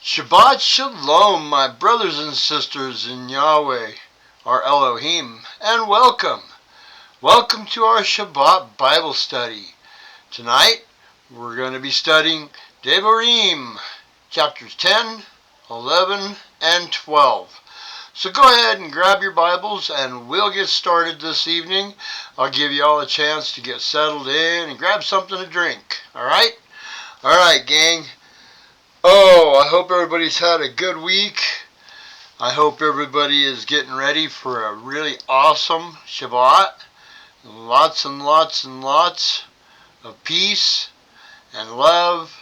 Shabbat Shalom, my brothers and sisters in Yahweh, our Elohim, and welcome. Welcome to our Shabbat Bible study. Tonight, we're going to be studying Debarim, chapters 10, 11, and 12. So go ahead and grab your Bibles and we'll get started this evening. I'll give you all a chance to get settled in and grab something to drink. Alright? Alright, gang. I hope everybody's had a good week. I hope everybody is getting ready for a really awesome Shabbat. Lots and lots and lots of peace and love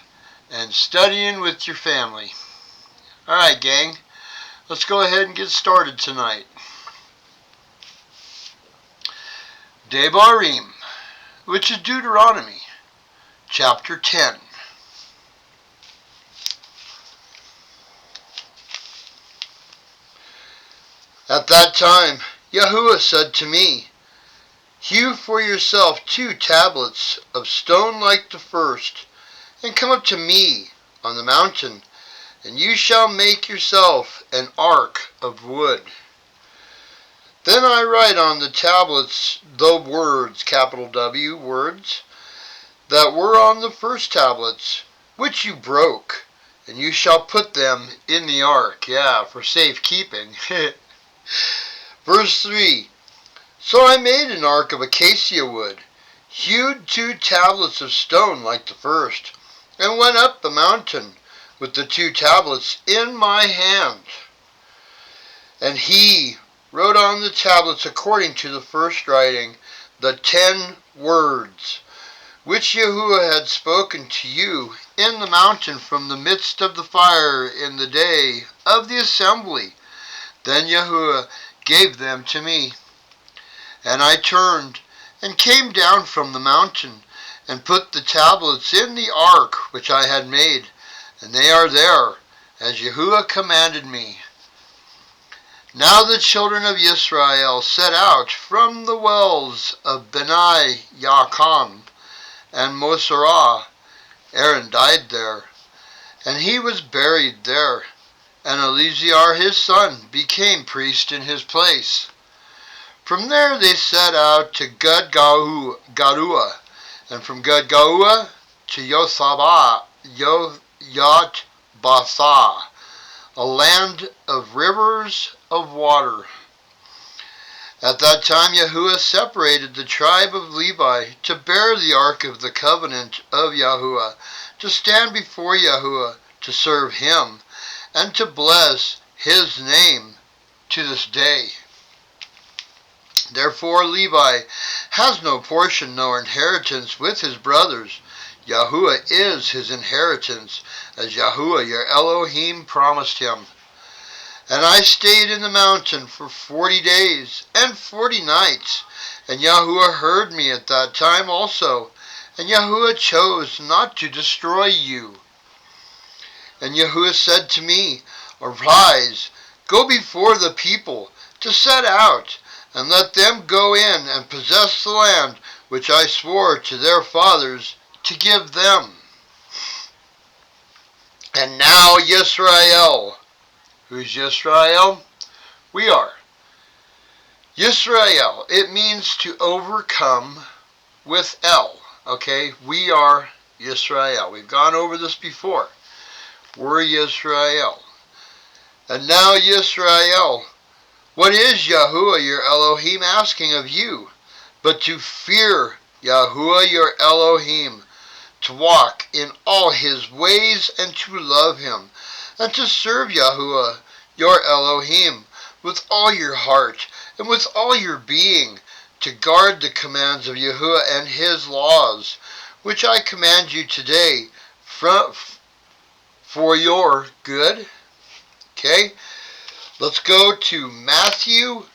and studying with your family. Alright, gang. Let's go ahead and get started tonight. Debarim, which is Deuteronomy, chapter 10. At that time, Yahuwah said to me, Hew for yourself 2 tablets of stone like the first, and come up to me on the mountain, and you shall make yourself an ark of wood. Then I write on the tablets the words, capital W, words, that were on the first tablets, which you broke, and you shall put them in the ark, for safekeeping. Verse 3, So I made an ark of acacia wood, hewed 2 tablets of stone like the first, and went up the mountain with the 2 tablets in my hand. And he wrote on the tablets according to the first writing the 10 words, which Yahuwah had spoken to you in the mountain from the midst of the fire in the day of the assembly. Then Yahuwah gave them to me. And I turned and came down from the mountain and put the tablets in the ark which I had made, and they are there, as Yahuwah commanded me. Now the children of Israel set out from the wells of Benai Yaakon and Moserah. Aaron died there, and he was buried there, and Eleazar his son became priest in his place. From there they set out to Gad-Gaua, and from Gad-Gaua to Yotbatha, a land of rivers of water. At that time Yahuwah separated the tribe of Levi to bear the ark of the covenant of Yahuwah, to stand before Yahuwah, to serve him, and to bless his name to this day. Therefore Levi has no portion nor inheritance with his brothers. Yahuwah is his inheritance, as Yahuwah your Elohim promised him. And I stayed in the mountain for 40 days and 40 nights, and Yahuwah heard me at that time also, and Yahuwah chose not to destroy you. And Yahuwah said to me, Arise, go before the people, to set out, and let them go in and possess the land which I swore to their fathers to give them. And now Yisrael. Who's Yisrael? We are. Yisrael, it means to overcome with El. Okay, we are Yisrael. We've gone over this before. We're Yisrael. And now Yisrael, what is Yahuwah your Elohim asking of you, but to fear Yahuwah your Elohim, to walk in all his ways and to love him, and to serve Yahuwah your Elohim with all your heart and with all your being, to guard the commands of Yahuwah and his laws, which I command you today for your good. Okay, let's go to Matthew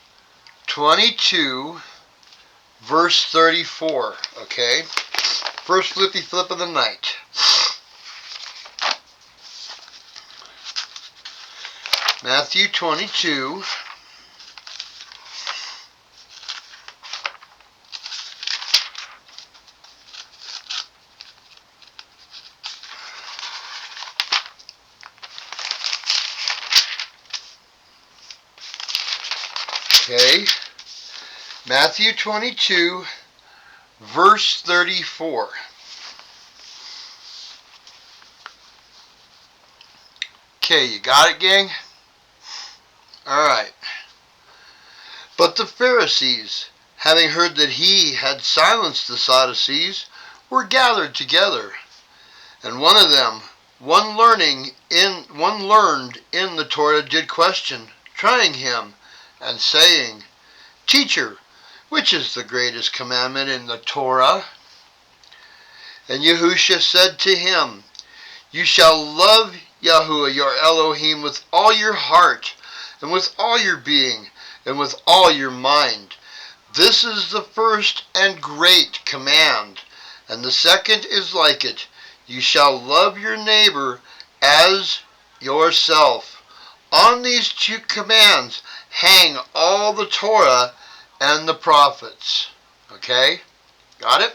22, verse 34. Okay, first flippy flip of the night. Matthew 22, Okay. Matthew 22, verse 34. Okay, you got it, gang? Alright. But the Pharisees, having heard that he had silenced the Sadducees, were gathered together. And one of them, one learned in the Torah, did question, trying him, and saying, Teacher, which is the greatest commandment in the Torah? And Yahushua said to him, You shall love Yahuwah your Elohim with all your heart, and with all your being, and with all your mind. This is the first and great command, and the second is like it. You shall love your neighbor as yourself. On these two commands hang all the Torah and the prophets. Okay? Got it?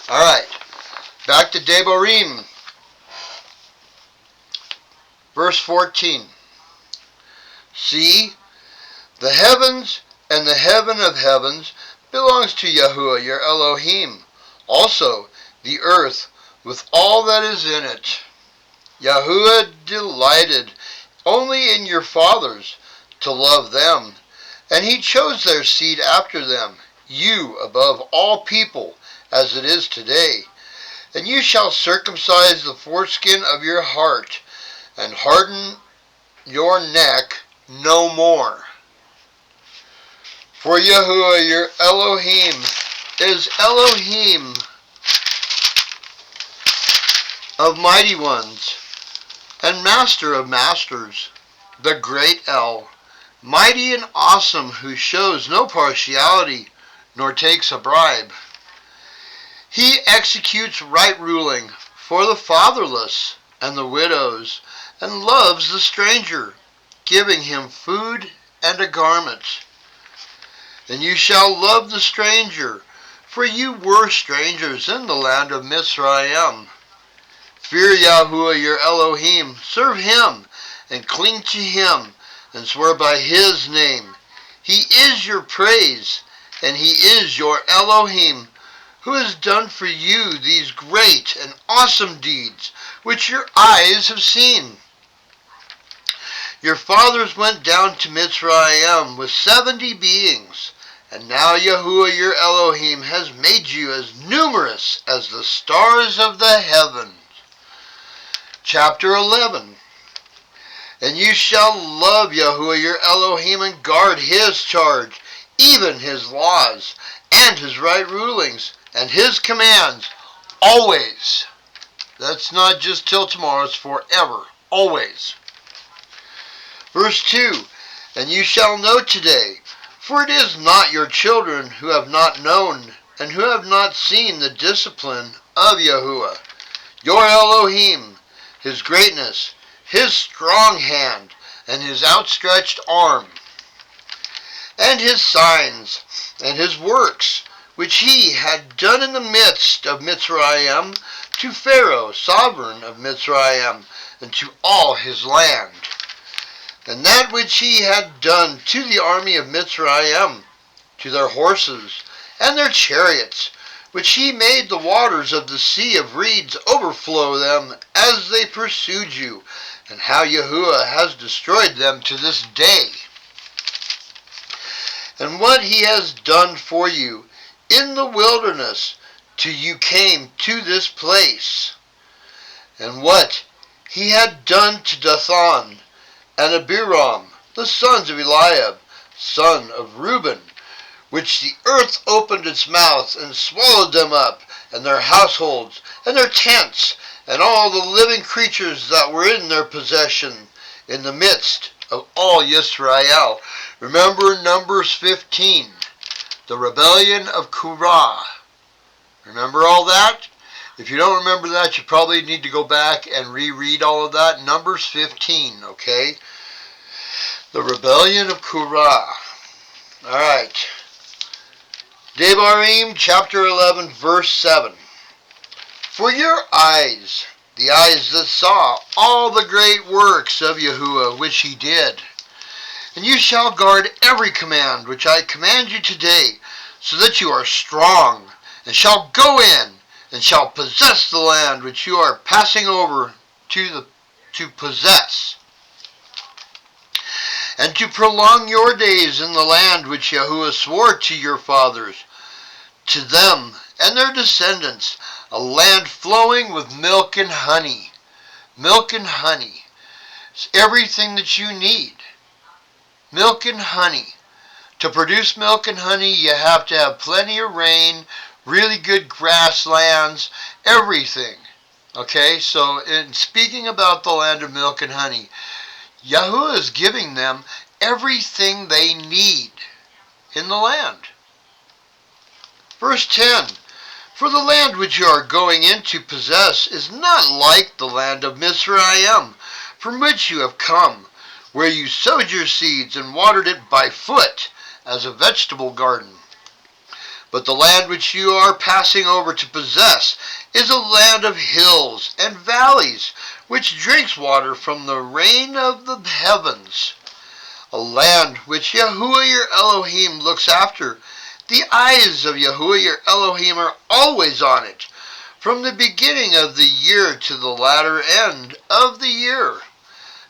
Alright. Back to Debarim. Verse 14. See, the heavens and the heaven of heavens belongs to Yahuwah your Elohim. Also the earth with all that is in it. Yahuwah delighted only in your fathers to love them, and he chose their seed after them, you above all people, as it is today. And you shall circumcise the foreskin of your heart, and harden your neck no more. For Yahuwah your Elohim is Elohim of mighty ones, and master of masters, the great El, mighty and awesome, who shows no partiality, nor takes a bribe. He executes right ruling for the fatherless and the widows, and loves the stranger, giving him food and a garment. And you shall love the stranger, for you were strangers in the land of Mizraim. Fear Yahuwah your Elohim, serve him, and cling to him, and swear by his name. He is your praise, and he is your Elohim, who has done for you these great and awesome deeds, which your eyes have seen. Your fathers went down to Mizraim with 70 beings, and now Yahuwah your Elohim has made you as numerous as the stars of the heavens. Chapter 11. And you shall love Yahuwah your Elohim and guard his charge, even his laws, and his right rulings, and his commands, always. That's not just till tomorrow, it's forever, always. Verse 2. And you shall know today, for it is not your children who have not known, and who have not seen the discipline of Yahuwah, your Elohim, his greatness, his strong hand, and his outstretched arm, and his signs, and his works, which he had done in the midst of Mizraim, to Pharaoh, sovereign of Mizraim, and to all his land. And that which he had done to the army of Mizraim, to their horses, and their chariots, which he made the waters of the sea of reeds overflow them as they pursued you, and how Yahuwah has destroyed them to this day. And what he has done for you in the wilderness till you came to this place, and what he had done to Dathan and Abiram, the sons of Eliab, son of Reuben, which the earth opened its mouth and swallowed them up, and their households, and their tents, and all the living creatures that were in their possession, in the midst of all Yisrael. Remember Numbers 15, the rebellion of Korah. Remember all that? If you don't remember that, you probably need to go back and reread all of that. Numbers 15, okay? The rebellion of Korah. Alright. Debarim chapter 11 verse 7. For your eyes, the eyes that saw all the great works of Yahuwah which he did, And you shall guard every command which I command you today, so that you are strong, and shall go in, and shall possess the land which you are passing over to possess, and to prolong your days in the land which Yahuwah swore to your fathers, to them and their descendants, a land flowing with milk and honey. Milk and honey. It's everything that you need. Milk and honey. To produce milk and honey, you have to have plenty of rain, really good grasslands, everything. Okay, so in speaking about the land of milk and honey, Yahuwah is giving them everything they need in the land. Verse 10, for the land which you are going in to possess is not like the land of Mizraim, from which you have come, where you sowed your seeds and watered it by foot as a vegetable garden. But the land which you are passing over to possess is a land of hills and valleys, which drinks water from the rain of the heavens. A land which Yahuwah your Elohim looks after. The eyes of Yahuwah your Elohim are always on it, from the beginning of the year to the latter end of the year.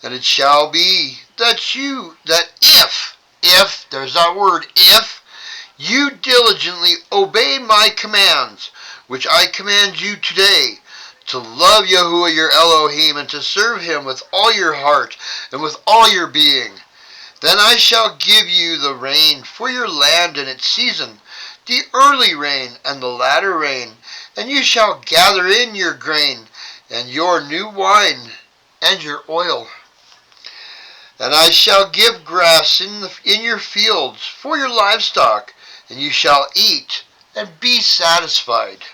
And it shall be that if, there's that word, if, you diligently obey my commands, which I command you today, to love Yahuwah your Elohim and to serve him with all your heart and with all your being, then I shall give you the rain for your land in its season, the early rain and the latter rain, and you shall gather in your grain and your new wine and your oil. And I shall give grass in your fields for your livestock, and you shall eat and be satisfied.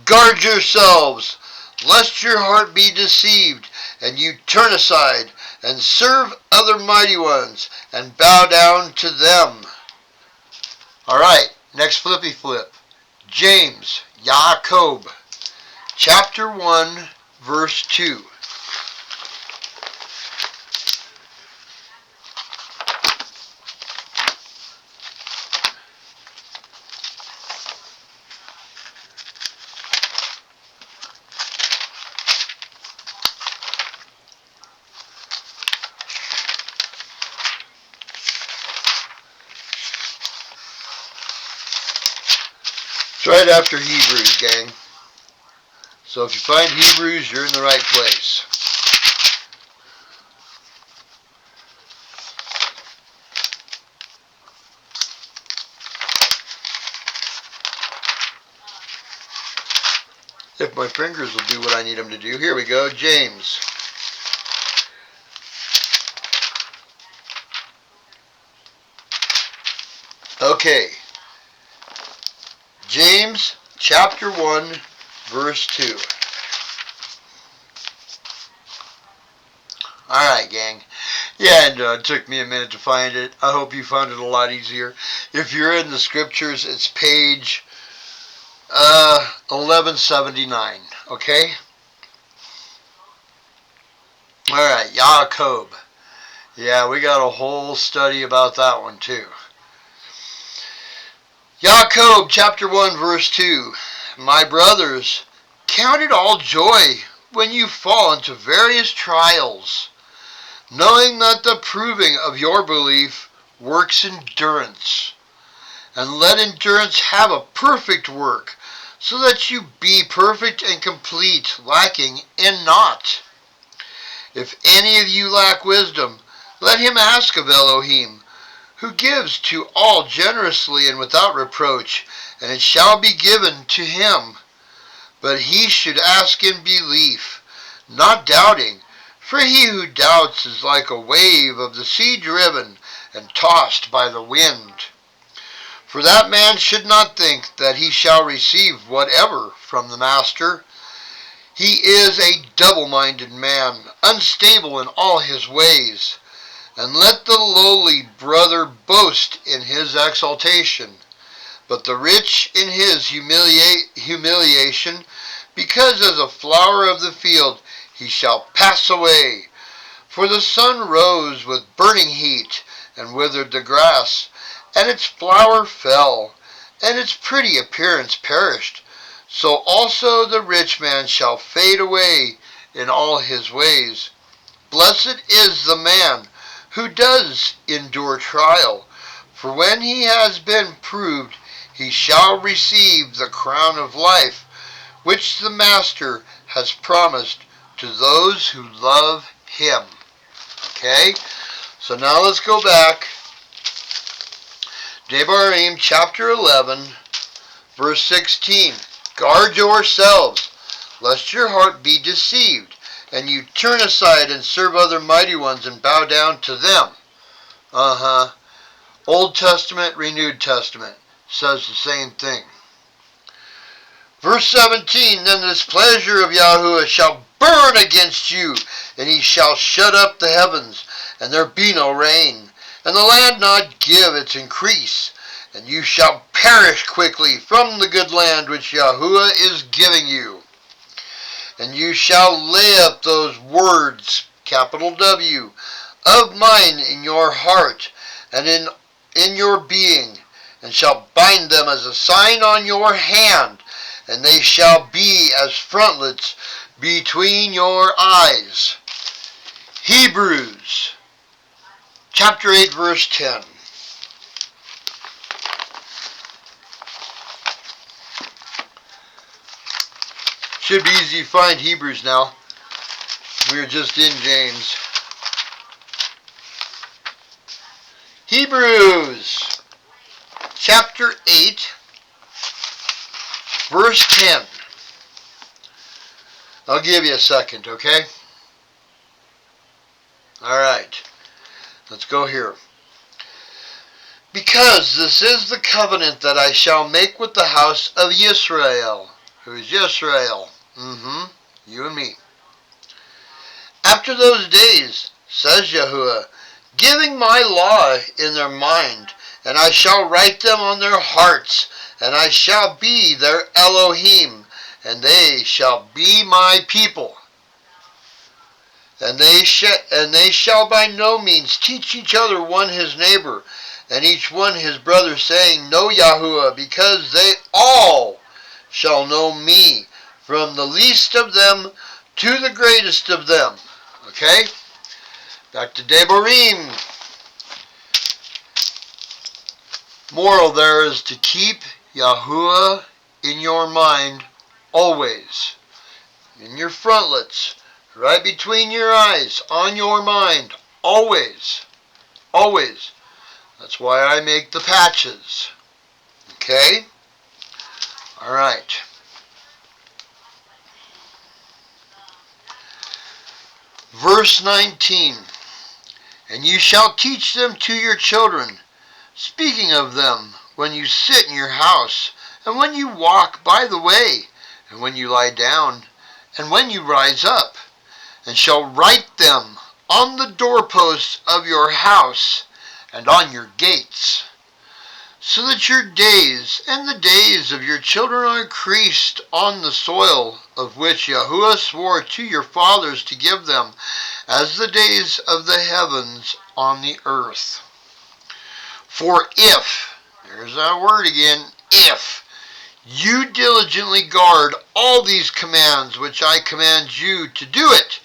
Guard yourselves, lest your heart be deceived, and you turn aside, and serve other mighty ones, and bow down to them. Alright, next flippy flip. James, Yaakov, chapter 1, verse 2. It's right after Hebrews, gang. So if you find Hebrews, you're in the right place. If my fingers will do what I need them to do. Here we go, James. Okay. James chapter 1, verse 2. Alright, gang. Yeah, and it took me a minute to find it. I hope you found it a lot easier. If you're in the scriptures, it's page 1179. Okay? Alright, Yaakov. Yeah, we got a whole study about that one too. Yaakov chapter 1 verse 2. My brothers, count it all joy when you fall into various trials, knowing that the proving of your belief works endurance. And let endurance have a perfect work, so that you be perfect and complete, lacking in naught. If any of you lack wisdom, let him ask of Elohim, who gives to all generously and without reproach, and it shall be given to him. But he should ask in belief, not doubting, for he who doubts is like a wave of the sea driven and tossed by the wind. For that man should not think that he shall receive whatever from the master. He is a double-minded man, unstable in all his ways. And let the lowly brother boast in his exaltation, but the rich in his humiliation, because as a flower of the field he shall pass away. For the sun rose with burning heat, and withered the grass, and its flower fell, and its pretty appearance perished. So also the rich man shall fade away in all his ways. Blessed is the man who does endure trial, for when he has been proved, he shall receive the crown of life, which the Master has promised to those who love him. Okay? So now let's go back. Debarim chapter 11, verse 16. Guard yourselves, lest your heart be deceived, and you turn aside and serve other mighty ones and bow down to them. Old Testament, Renewed Testament says the same thing. Verse 17, Then the displeasure of Yahuwah shall burn against you, and he shall shut up the heavens, and there be no rain, and the land not give its increase, and you shall perish quickly from the good land which Yahuwah is giving you. And you shall lay up those words, capital W, of mine in your heart and in your being, and shall bind them as a sign on your hand, and they shall be as frontlets between your eyes. Hebrews chapter 8, verse 10. Should be easy to find Hebrews now. We're just in James. Hebrews chapter 8, verse 10. I'll give you a second, okay? Alright. Let's go here. Because this is the covenant that I shall make with the house of Israel. Who is Israel? You and me. After those days, says Yahuwah, giving my law in their mind, and I shall write them on their hearts, and I shall be their Elohim, and they shall be my people. And they shall by no means teach each other one his neighbor, and each one his brother, saying, Know Yahuwah, because they all shall know me, from the least of them to the greatest of them. Okay? Back to Debarim. Moral there is to keep Yahuwah in your mind always. In your frontlets, right between your eyes, on your mind, always. Always. That's why I make the patches. Okay? Alright. Verse 19. And you shall teach them to your children, speaking of them when you sit in your house, and when you walk by the way, and when you lie down, and when you rise up, and shall write them on the doorposts of your house and on your gates, so that your days and the days of your children are increased on the soil of which Yahuwah swore to your fathers to give them, as the days of the heavens on the earth. For if, there's that word again, if you diligently guard all these commands which I command you to do it,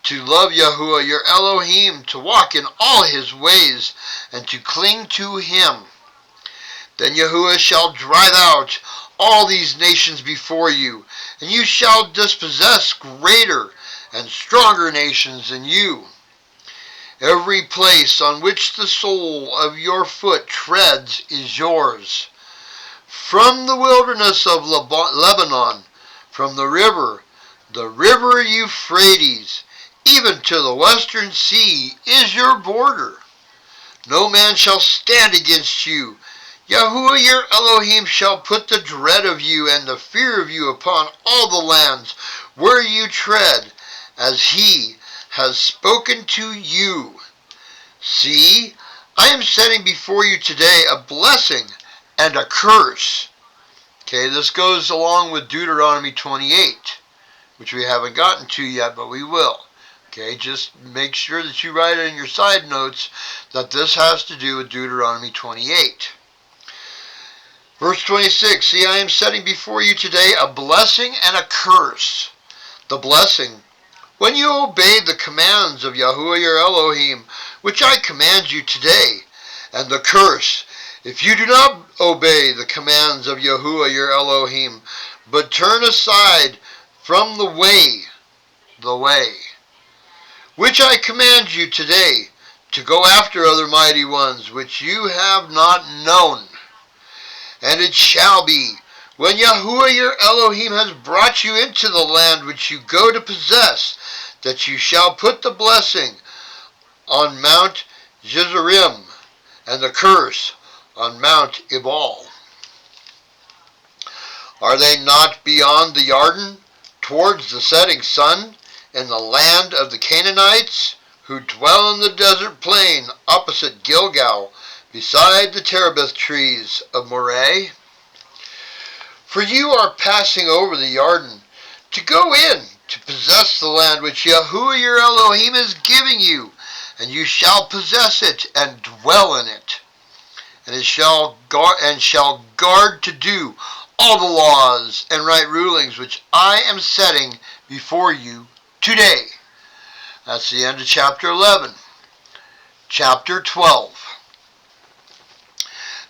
to love Yahuwah your Elohim, to walk in all his ways, and to cling to him, then Yahuwah shall drive out all these nations before you, and you shall dispossess greater and stronger nations than you. Every place on which the sole of your foot treads is yours. From the wilderness of Lebanon, from the river Euphrates, even to the western sea is your border. No man shall stand against you. Yahuwah your Elohim shall put the dread of you and the fear of you upon all the lands where you tread, as he has spoken to you. See, I am setting before you today a blessing and a curse. Okay, this goes along with Deuteronomy 28, which we haven't gotten to yet, but we will. Okay, just make sure that you write in your side notes that this has to do with Deuteronomy 28. Verse 26, see, I am setting before you today a blessing and a curse. The blessing, when you obey the commands of Yahuwah your Elohim, which I command you today, and the curse, if you do not obey the commands of Yahuwah your Elohim, but turn aside from the way, which I command you today, to go after other mighty ones, which you have not known. And it shall be, when Yahuwah your Elohim has brought you into the land which you go to possess, that you shall put the blessing on Mount Gerizim, and the curse on Mount Ebal. Are they not beyond the Jordan, towards the setting sun, in the land of the Canaanites, who dwell in the desert plain opposite Gilgal, beside the terebinth trees of Moreh? For you are passing over the Jordan, to go in to possess the land which Yahuwah your Elohim is giving you, and you shall possess it and dwell in it, and shall guard to do all the laws and right rulings which I am setting before you today. That's the end of chapter 11. Chapter 12.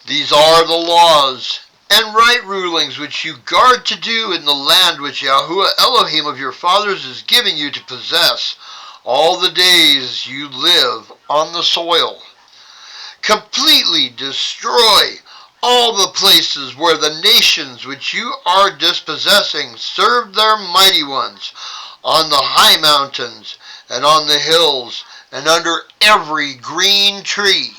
These are the laws and right rulings which you guard to do in the land which Yahuwah Elohim of your fathers is giving you to possess all the days you live on the soil. Completely destroy all the places where the nations which you are dispossessing served their mighty ones, on the high mountains and on the hills and under every green tree.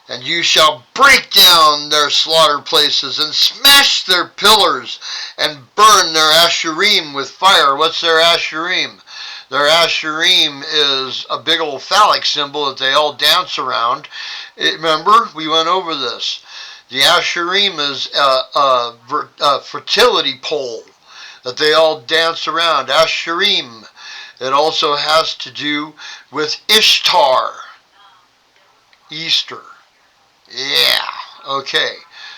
And you shall break down their slaughter places and smash their pillars and burn their asherim with fire. What's their asherim? Their asherim is a big old phallic symbol that they all dance around. Remember, we went over this. The asherim is a fertility pole that they all dance around. Asherim. It also has to do with Ishtar. Easter. Yeah, okay.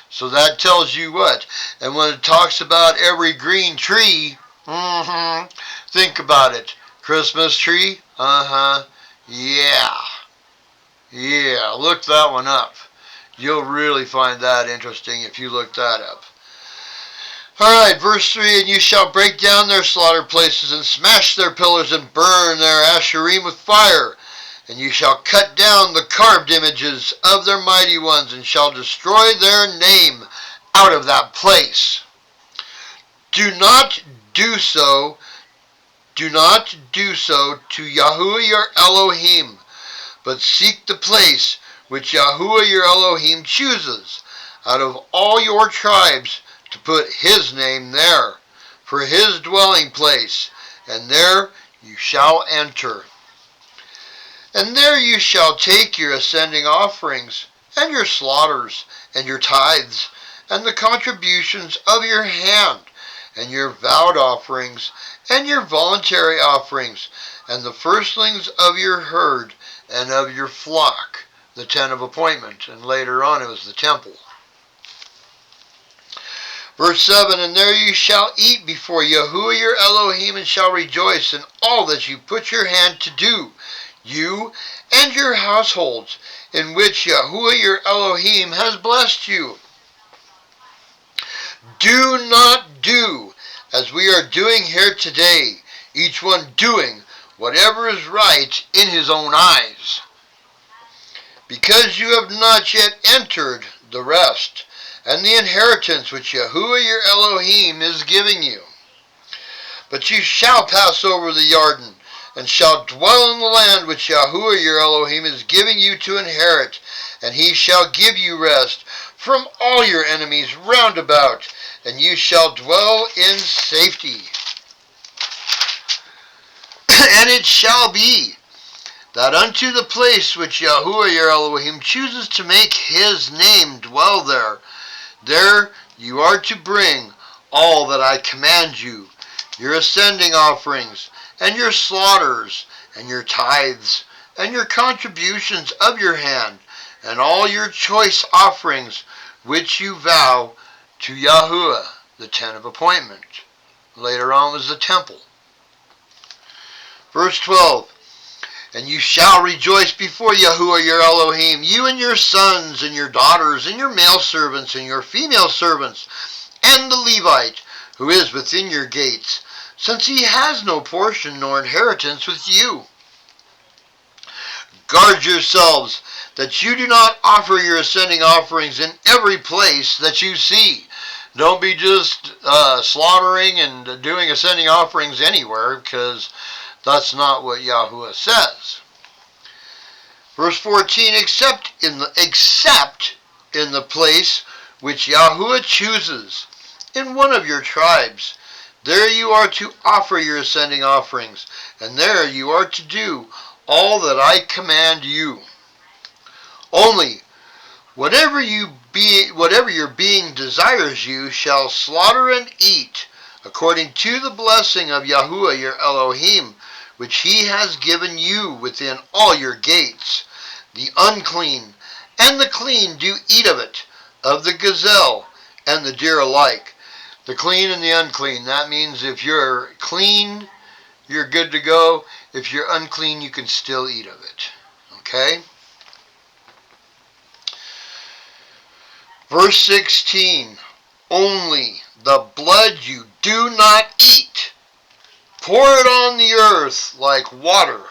So that tells you what. And when it talks about every green tree, think about it. Christmas tree? Yeah. Look that one up. You'll really find that interesting if you look that up. Alright, verse 3, and you shall break down their slaughter places and smash their pillars and burn their asherim with fire. And you shall cut down the carved images of their mighty ones, and shall destroy their name out of that place. Do not do so to Yahuwah your Elohim, but seek the place which Yahuwah your Elohim chooses out of all your tribes to put his name there, for his dwelling place, and there you shall enter. And there you shall take your ascending offerings, and your slaughters, and your tithes, and the contributions of your hand, and your vowed offerings, and your voluntary offerings, and the firstlings of your herd, and of your flock, the tent of appointment, and later on it was the temple. Verse 7, and there you shall eat before Yahuwah your Elohim, and shall rejoice in all that you put your hand to do, you and your households, in which Yahuwah your Elohim has blessed you. Do not do as we are doing here today, each one doing whatever is right in his own eyes, because you have not yet entered the rest and the inheritance which Yahuwah your Elohim is giving you. But you shall pass over the Jordan, and shall dwell in the land which Yahuwah your Elohim is giving you to inherit, and he shall give you rest from all your enemies round about, and you shall dwell in safety. And it shall be that unto the place which Yahuwah your Elohim chooses to make his name dwell there, there you are to bring all that I command you, your ascending offerings, and your slaughters, and your tithes, and your contributions of your hand, and all your choice offerings which you vow to Yahuwah, the tent of appointment. Later on was the temple. Verse 12, and you shall rejoice before Yahuwah your Elohim, you and your sons and your daughters and your male servants and your female servants, and the Levite who is within your gates, since he has no portion nor inheritance with you. Guard yourselves that you do not offer your ascending offerings in every place that you see. Don't be just slaughtering and doing ascending offerings anywhere, because that's not what Yahuwah says. Verse 14, except in the place which Yahuwah chooses, in one of your tribes, there you are to offer your ascending offerings, and there you are to do all that I command you. Only whatever your being desires you shall slaughter and eat, according to the blessing of Yahuwah your Elohim, which he has given you within all your gates. The unclean and the clean do eat of it, of the gazelle and the deer alike. The clean and the unclean, that means if you're clean, you're good to go. If you're unclean, you can still eat of it. Okay? Verse 16, only the blood you do not eat. Pour it on the earth like water.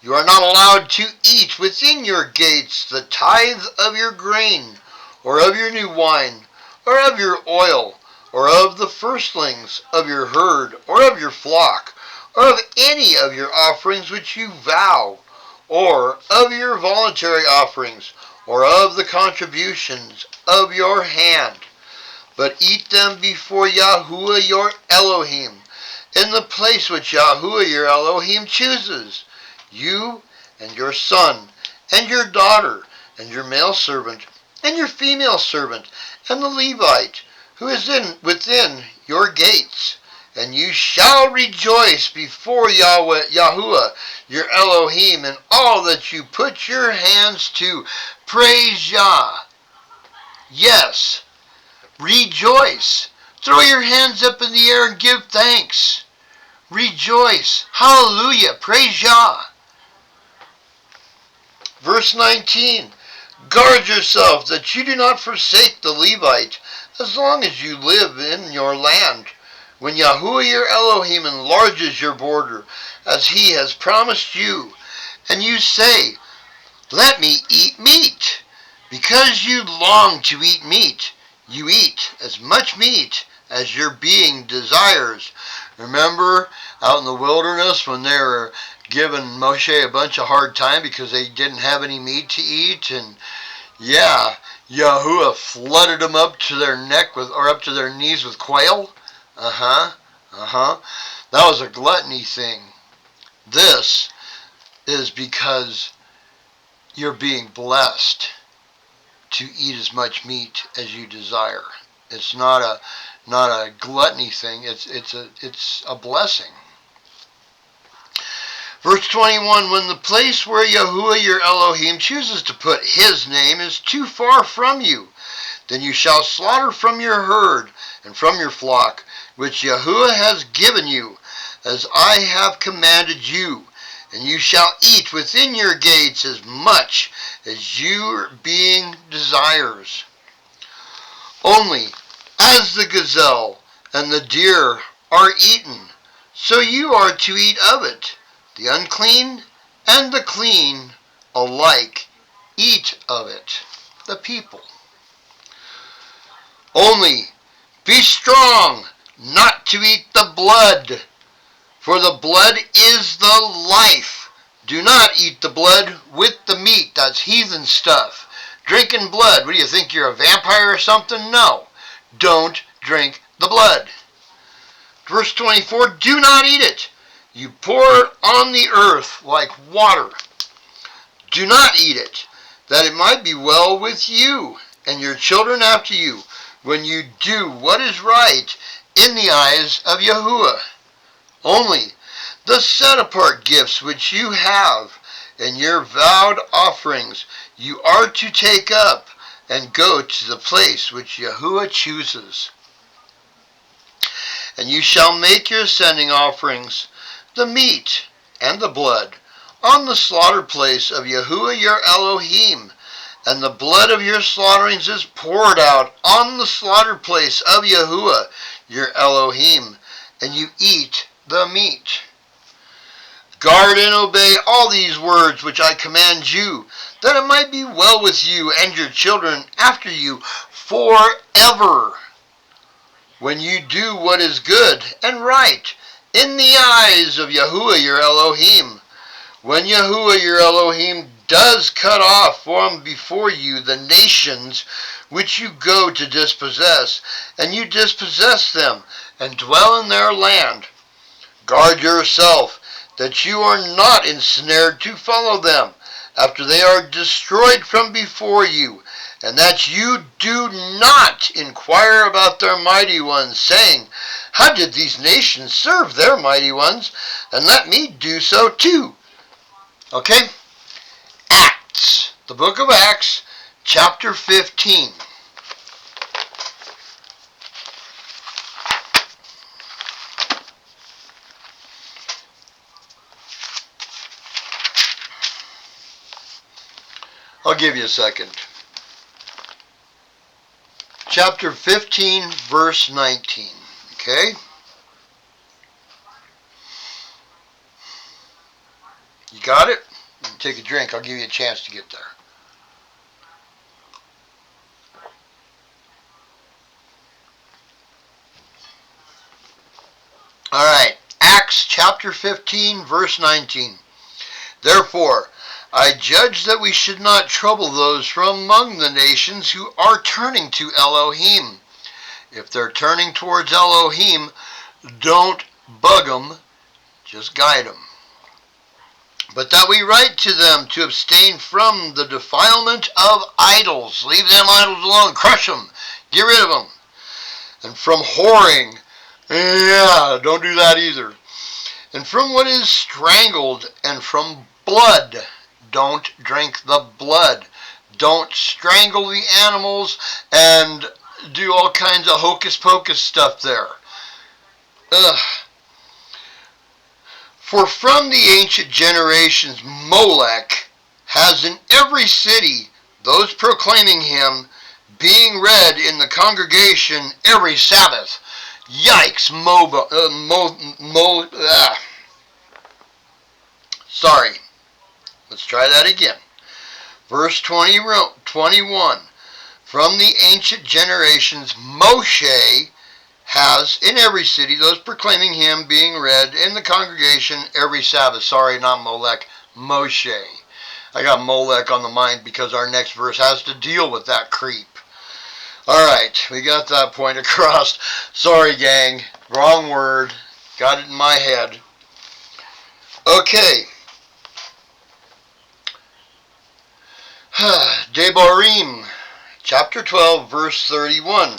You are not allowed to eat within your gates the tithe of your grain, or of your new wine, or of your oil, or of the firstlings of your herd, or of your flock, or of any of your offerings which you vow, or of your voluntary offerings, or of the contributions of your hand. But eat them before Yahuwah your Elohim, in the place which Yahuwah your Elohim chooses, you and your son, and your daughter, and your male servant, and your female servant, and the Levite, who is within your gates. And you shall rejoice before Yahuwah your Elohim in all that you put your hands to. Praise Yah. Yes, rejoice. Throw your hands up in the air and give thanks. Rejoice. Hallelujah. Praise Yah. Verse 19, guard yourself that you do not forsake the Levite as long as you live in your land. When Yahuwah your Elohim enlarges your border, as he has promised you, and you say, let me eat meat. Because you long to eat meat, you eat as much meat as your being desires. Remember out in the wilderness when they were giving Moshe a bunch of hard time because they didn't have any meat to eat, and yeah, Yahuwah flooded them up to their neck or up to their knees with quail. That was a gluttony thing. This is because you're being blessed to eat as much meat as you desire. It's not a gluttony thing. It's a blessing. Verse 21, when the place where Yahuwah your Elohim chooses to put his name is too far from you, then you shall slaughter from your herd and from your flock, which Yahuwah has given you, as I have commanded you, and you shall eat within your gates as much as your being desires. Only as the gazelle and the deer are eaten, so you are to eat of it. The unclean and the clean alike eat of it, the people. Only be strong not to eat the blood, for the blood is the life. Do not eat the blood with the meat. That's heathen stuff. Drinking blood. What do you think, you're a vampire or something? No. Don't drink the blood. Verse 24, do not eat it. You pour it on the earth like water. Do not eat it, that it might be well with you and your children after you, when you do what is right in the eyes of Yahuwah. Only The set-apart gifts which you have and your vowed offerings you are to take up and go to the place which Yahuwah chooses. And you shall make your sending offerings, the meat and the blood, on the slaughter place of Yahuwah your Elohim, and the blood of your slaughterings is poured out on the slaughter place of Yahuwah your Elohim, and you eat the meat. Guard and obey all these words which I command you, that it might be well with you and your children after you forever, when you do what is good and right in the eyes of Yahuwah your Elohim. When Yahuwah your Elohim does cut off from before you the nations which you go to dispossess, and you dispossess them and dwell in their land, guard yourself that you are not ensnared to follow them after they are destroyed from before you, and that you do not inquire about their mighty ones, saying, how did these nations serve their mighty ones? And let me do so too. Okay? Acts. The book of Acts, chapter 15. I'll give you a second. Chapter 15, verse 19. Okay? You got it? You can take a drink. I'll give you a chance to get there. All right. Acts chapter 15, verse 19. Therefore, I judge that we should not trouble those from among the nations who are turning to Elohim. If they're turning towards Elohim, don't bug them, just guide them. But that we write to them to abstain from the defilement of idols. Leave them idols alone, crush them, get rid of them. And from whoring, don't do that either. And from what is strangled, and from blood, don't drink the blood. Don't strangle the animals and do all kinds of hocus pocus stuff there. For from the ancient generations Molech has in every city those proclaiming him, being read in the congregation every Sabbath. Yikes, Sorry. Let's try that again. Verse 21. From the ancient generations, Moshe has in every city those proclaiming him, being read in the congregation every Sabbath. Sorry, not Molech, Moshe. I got Molech on the mind because our next verse has to deal with that creep. Alright, we got that point across. Sorry, gang. Wrong word. Got it in my head. Okay. Debarim, chapter 12, verse 31.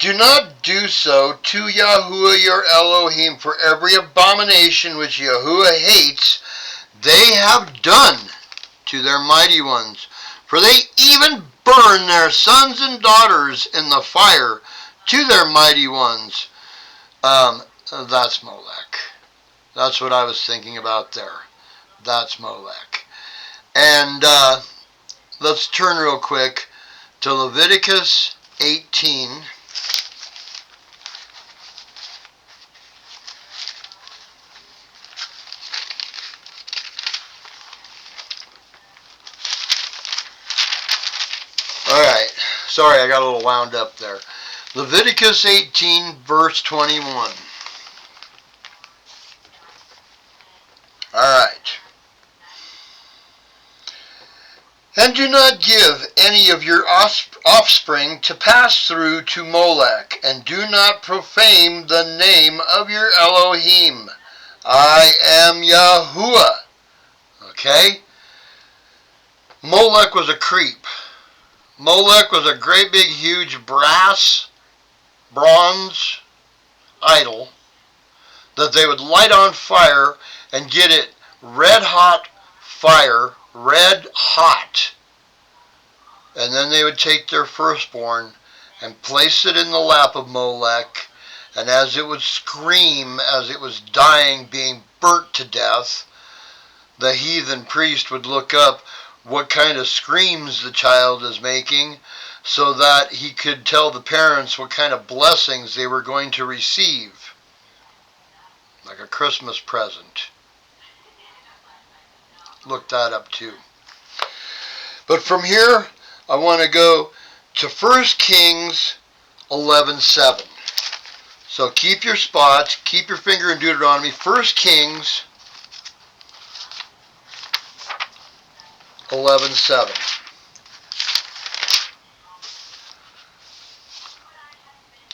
Do not do so to Yahuwah your Elohim, for every abomination which Yahuwah hates, they have done to their mighty ones. For they even burn their sons and daughters in the fire to their mighty ones. That's Molech. That's what I was thinking about there. That's Molech. And let's turn real quick to Leviticus 18. Alright, sorry I got a little wound up there. Leviticus 18, verse 21. Alright. And do not give any of your offspring to pass through to Molech, and do not profane the name of your Elohim. I am Yahuwah. Okay? Molech was a creep. Molech was a great big huge bronze idol that they would light on fire and get it red hot fire, red hot. And then they would take their firstborn and place it in the lap of Molech, and as it would scream as it was dying, being burnt to death, the heathen priest would look up what kind of screams the child is making so that he could tell the parents what kind of blessings they were going to receive, like a Christmas present. Look that up too. But from here, I want to go to 1 Kings 11:7. So keep your spots, keep your finger in Deuteronomy. 1 Kings 11:7.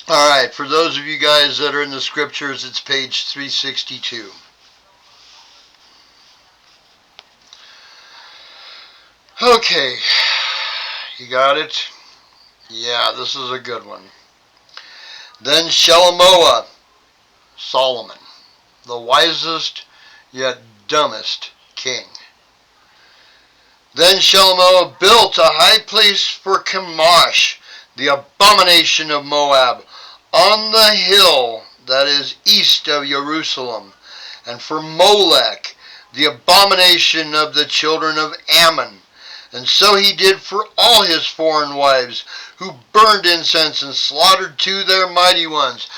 All right, for those of you guys that are in the scriptures, it's page 362. Okay, you got it? Yeah, this is a good one. Then Shelamoah, Solomon, the wisest yet dumbest king. Then Shelamoah built a high place for Chemosh, the abomination of Moab, on the hill that is east of Jerusalem, and for Molech, the abomination of the children of Ammon. And so he did for all his foreign wives, who burned incense and slaughtered to their mighty ones.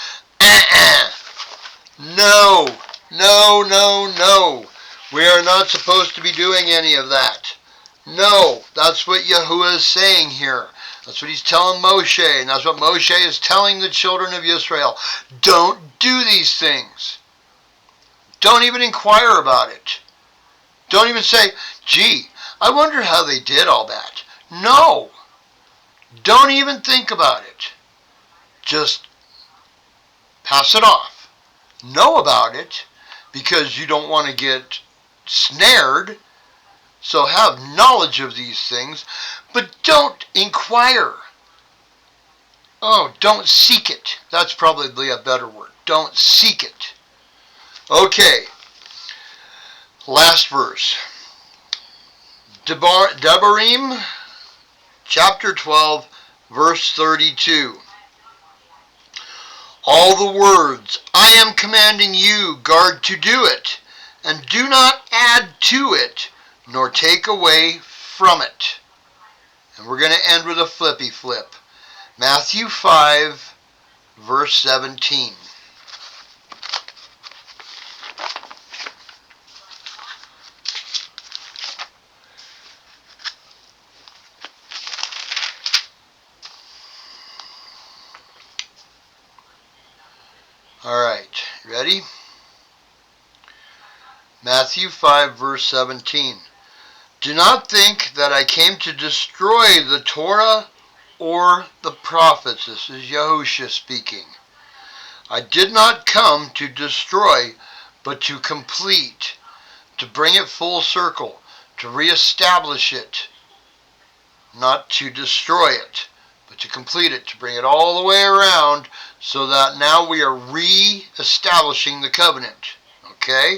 No, no, no, no. We are not supposed to be doing any of that. No, that's what Yahuwah is saying here. That's what he's telling Moshe, and that's what Moshe is telling the children of Israel. Don't do these things. Don't even inquire about it. Don't even say, gee, I wonder how they did all that. No. Don't even think about it. Just pass it off. Know about it because you don't want to get snared. So have knowledge of these things, but don't inquire. Oh, don't seek it. That's probably a better word. Don't seek it. Okay. Last verse. Debarim, chapter 12, verse 32. All the words I am commanding you, guard to do it, and do not add to it, nor take away from it. And we're going to end with a flippy flip. Matthew 5, verse 17. All right, ready? Matthew 5, verse 17. Do not think that I came to destroy the Torah or the prophets. This is Yahushua speaking. I did not come to destroy, but to complete, to bring it full circle, to reestablish it, not to destroy it, but to complete it, to bring it all the way around, so that now we are re-establishing the covenant. Okay?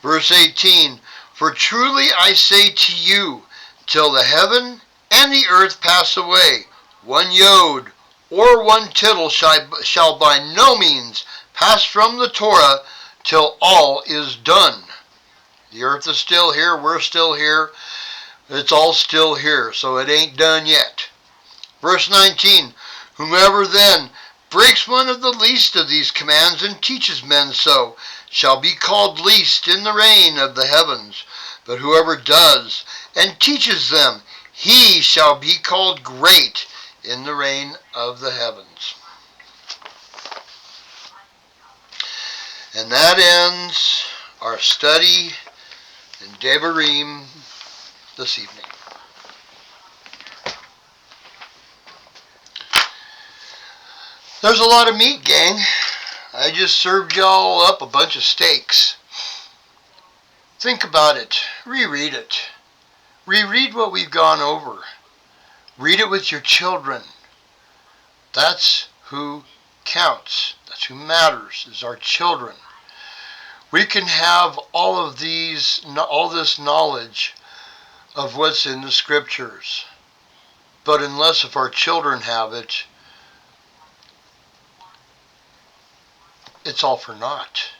Verse 18, for truly I say to you, till the heaven and the earth pass away, one yod or one tittle shall by no means pass from the Torah till all is done. The earth is still here, we're still here, it's all still here, so it ain't done yet. Verse 19, whomever then breaks one of the least of these commands and teaches men so, shall be called least in the reign of the heavens. But whoever does and teaches them, he shall be called great in the reign of the heavens. And that ends our study in Debarim this evening. There's a lot of meat, gang. I just served y'all up a bunch of steaks. Think about it. Reread it. Reread what we've gone over. Read it with your children. That's who counts. That's who matters, is our children. We can have all this knowledge of what's in the scriptures, but unless if our children have it, it's all for naught.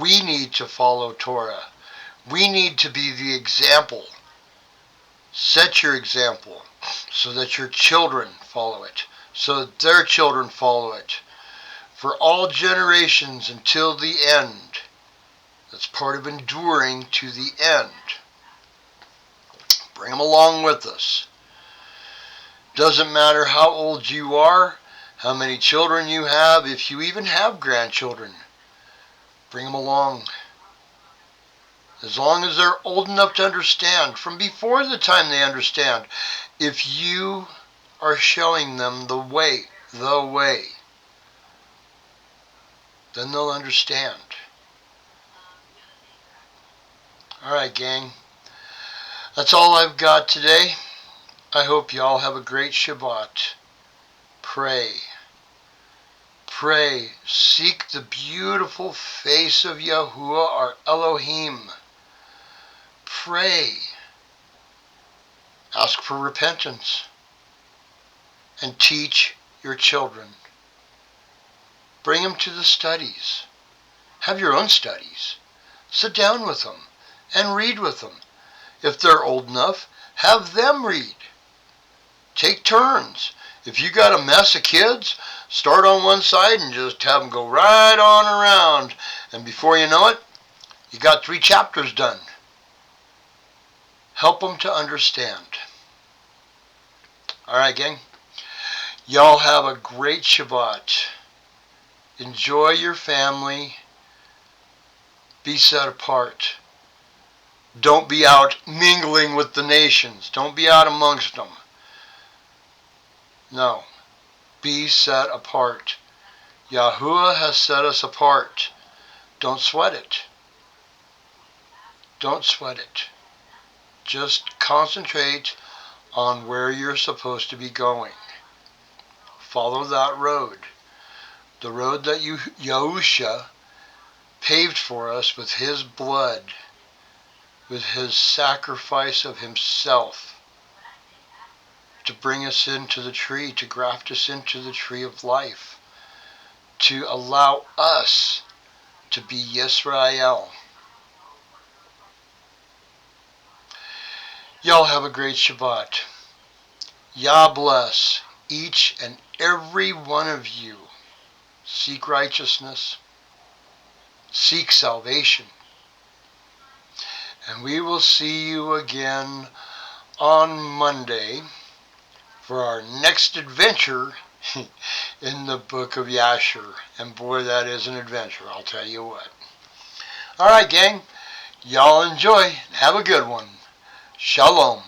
We need to follow Torah. We need to be the example. Set your example so that your children follow it, so that their children follow it, for all generations until the end. That's part of enduring to the end. Bring them along with us. Doesn't matter how old you are, how many children you have, if you even have grandchildren, bring them along. As long as they're old enough to understand, from before the time they understand, if you are showing them the way, then they'll understand. Alright, gang. That's all I've got today. I hope y'all have a great Shabbat. Pray. Pray. Seek the beautiful face of Yahuwah, our Elohim. Pray. Ask for repentance. And teach your children. Bring them to the studies. Have your own studies. Sit down with them and read with them. If they're old enough, have them read. Take turns. If you got a mess of kids, start on one side and just have them go right on around. And before you know it, you got 3 chapters done. Help them to understand. Alright, gang. Y'all have a great Shabbat. Enjoy your family. Be set apart. Don't be out mingling with the nations. Don't be out amongst them. No. Be set apart. Yahuwah has set us apart. Don't sweat it. Don't sweat it. Just concentrate on where you're supposed to be going. Follow that road. The road that Yahusha paved for us with his blood, with his sacrifice of himself, to bring us into the tree, to graft us into the tree of life, to allow us to be Yisrael. Y'all have a great Shabbat. Yah bless each and every one of you. Seek righteousness. Seek salvation. And we will see you again on Monday for our next adventure in the book of Yashar. And boy, that is an adventure, I'll tell you what. Alright, gang. Y'all enjoy. Have a good one. Shalom.